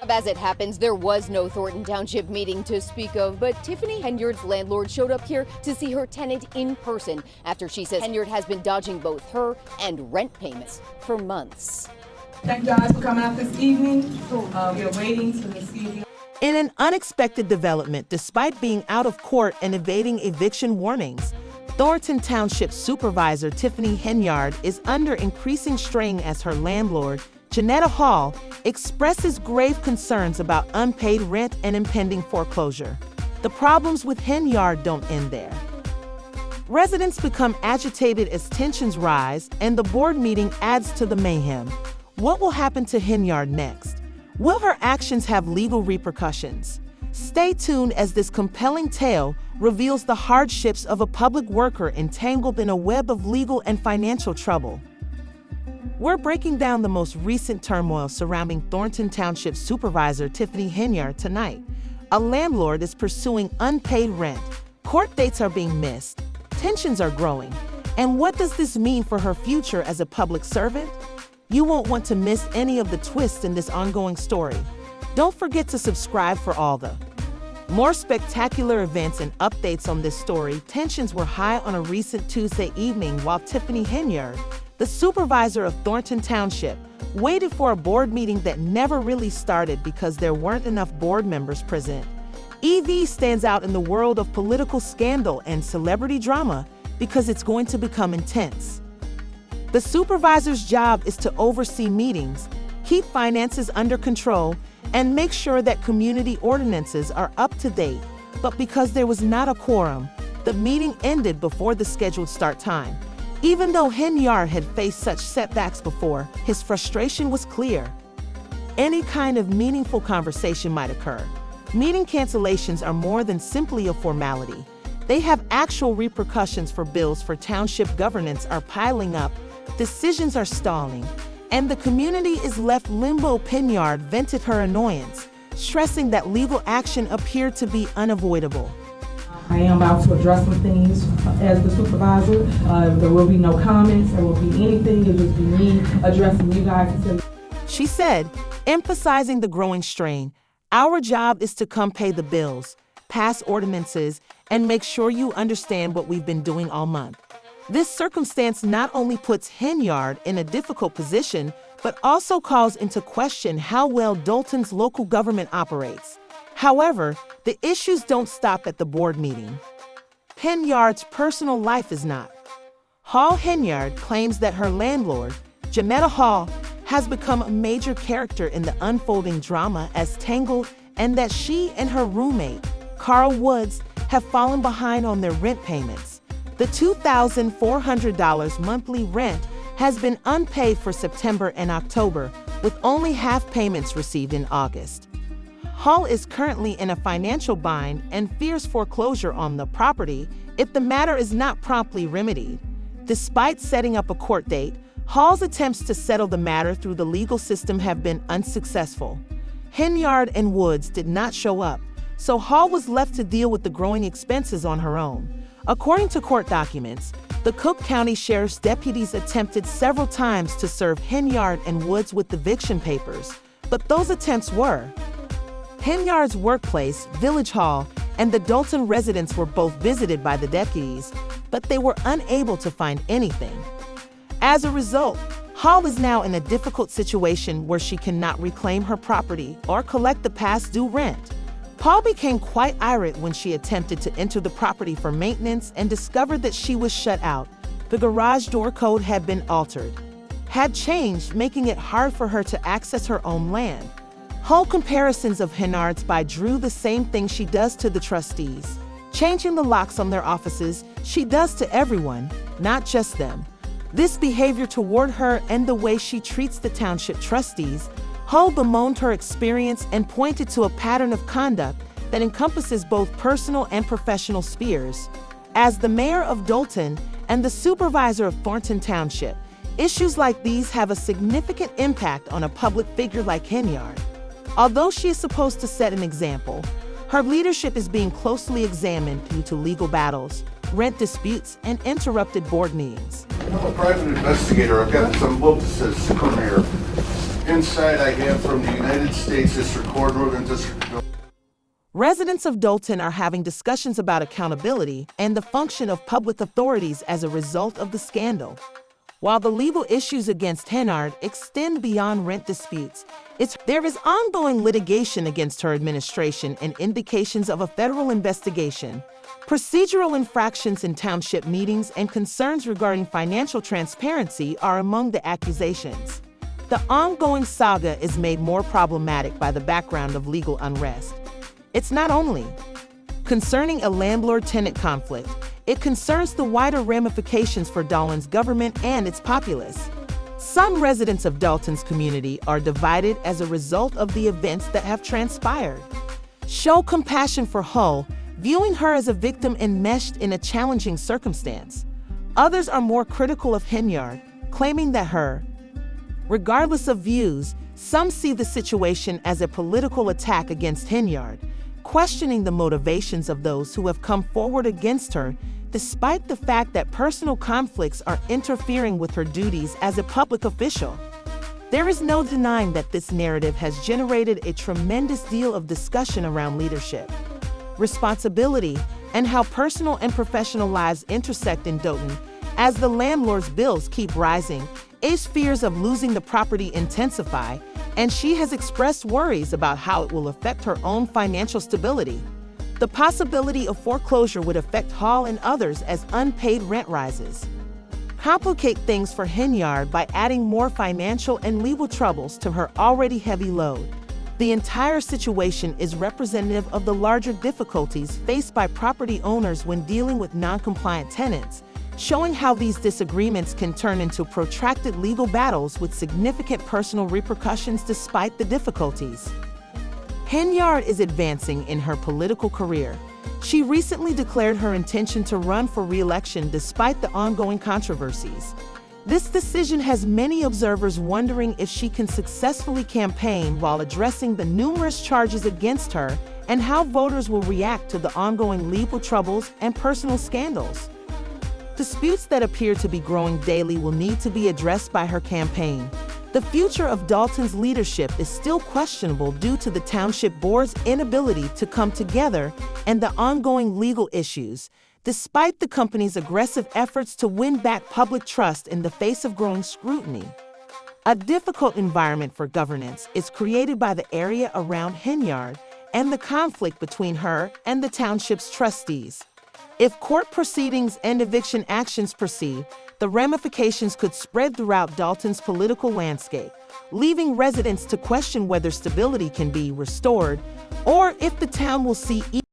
As it happens, there was no Thornton Township meeting to speak of, but Tiffany Henyard's landlord showed up here to see her tenant in person after she says Henyard has been dodging both her and rent payments for months. Thank you guys for coming out this evening. We are waiting to receive. In an unexpected development, despite being out of court and evading eviction warnings, Thornton Township Supervisor Tiffany Henyard is under increasing strain as her landlord, Janetta Hall, expresses grave concerns about unpaid rent and impending foreclosure. The problems with Henyard don't end there. Residents become agitated as tensions rise, and the board meeting adds to the mayhem. What will happen to Henyard next? Will her actions have legal repercussions? Stay tuned as this compelling tale reveals the hardships of a public worker entangled in a web of legal and financial trouble. We're breaking down the most recent turmoil surrounding Thornton Township Supervisor Tiffany Henyard tonight. A landlord is pursuing unpaid rent. Court dates are being missed. Tensions are growing. And what does this mean for her future as a public servant? You won't want to miss any of the twists in this ongoing story. Don't forget to subscribe for all the more spectacular events and updates on this story. Tensions were high on a recent Tuesday evening while Tiffany Henyard, the supervisor of Thornton Township, waited for a board meeting that never really started because there weren't enough board members present. EV stands out in the world of political scandal and celebrity drama because it's going to become intense. The supervisor's job is to oversee meetings, keep finances under control, and make sure that community ordinances are up to date. But because there was not a quorum, the meeting ended before the scheduled start time. Even though Henyard had faced such setbacks before, his frustration was clear. Any kind of meaningful conversation might occur. Meeting cancellations are more than simply a formality. They have actual repercussions for bills for township governance are piling up, decisions are stalling, and the community is left limbo. Henyard vented her annoyance, stressing that legal action appeared to be unavoidable. I am about to address some things as the supervisor. There will be no comments, there will be anything, it'll just be me addressing you guys. She said, emphasizing the growing strain, "Our job is to come pay the bills, pass ordinances, and make sure you understand what we've been doing all month." This circumstance not only puts Henyard in a difficult position, but also calls into question how well Dolton's local government operates. However, the issues don't stop at the board meeting. Henyard's personal life is not. Hall Henyard claims that her landlord, Janetta Hall, has become a major character in the unfolding drama as tangled, and that she and her roommate, Carl Woods, have fallen behind on their rent payments. The $2,400 monthly rent has been unpaid for September and October, with only half payments received in August. Hall is currently in a financial bind and fears foreclosure on the property if the matter is not promptly remedied. Despite setting up a court date, Hall's attempts to settle the matter through the legal system have been unsuccessful. Henyard and Woods did not show up, so Hall was left to deal with the growing expenses on her own. According to court documents, the Cook County Sheriff's deputies attempted several times to serve Henyard and Woods with eviction papers, but those attempts were. Henyard's workplace, Village Hall, and the Dolton residents were both visited by the deputies, but they were unable to find anything. As a result, Hall is now in a difficult situation where she cannot reclaim her property or collect the past due rent. Paul became quite irate when she attempted to enter the property for maintenance and discovered that she was shut out. The garage door code had been altered, had changed, making it hard for her to access her own land. Hall comparisons of Henyard's by drew the same thing she does to the trustees. Changing the locks on their offices, she does to everyone, not just them. This behavior toward her and the way she treats the township trustees, Hull bemoaned her experience and pointed to a pattern of conduct that encompasses both personal and professional spheres. As the mayor of Dolton and the supervisor of Thornton Township, issues like these have a significant impact on a public figure like Henyard. Although she is supposed to set an example, her leadership is being closely examined due to legal battles, rent disputes, and interrupted board meetings. I'm a private investigator. I've got some witnesses to come here. Inside I have from the United States District Court, Northern District. Residents of Dolton are having discussions about accountability and the function of public authorities as a result of the scandal. While the legal issues against Henyard extend beyond rent disputes, there is ongoing litigation against her administration and indications of a federal investigation. Procedural infractions in township meetings and concerns regarding financial transparency are among the accusations. The ongoing saga is made more problematic by the background of legal unrest. It's not only concerning a landlord-tenant conflict, it concerns the wider ramifications for Dolton's government and its populace. Some residents of Dolton's community are divided as a result of the events that have transpired. Show compassion for Hull, viewing her as a victim enmeshed in a challenging circumstance. Others are more critical of Henyard, claiming that regardless of views, some see the situation as a political attack against Henyard, questioning the motivations of those who have come forward against her, despite the fact that personal conflicts are interfering with her duties as a public official. There is no denying that this narrative has generated a tremendous deal of discussion around leadership, responsibility, and how personal and professional lives intersect in Dolton. As the landlord's bills keep rising, A's fears of losing the property intensify, and she has expressed worries about how it will affect her own financial stability. The possibility of foreclosure would affect Hall and others as unpaid rent rises. Complicate things for Henyard by adding more financial and legal troubles to her already heavy load. The entire situation is representative of the larger difficulties faced by property owners when dealing with non-compliant tenants, showing how these disagreements can turn into protracted legal battles with significant personal repercussions despite the difficulties. Henyard is advancing in her political career. She recently declared her intention to run for re-election despite the ongoing controversies. This decision has many observers wondering if she can successfully campaign while addressing the numerous charges against her and how voters will react to the ongoing legal troubles and personal scandals. Disputes that appear to be growing daily will need to be addressed by her campaign. The future of Dolton's leadership is still questionable due to the township board's inability to come together and the ongoing legal issues, despite the company's aggressive efforts to win back public trust in the face of growing scrutiny. A difficult environment for governance is created by the area around Henyard and the conflict between her and the township's trustees. If court proceedings and eviction actions proceed, the ramifications could spread throughout Dolton's political landscape, leaving residents to question whether stability can be restored or if the town will see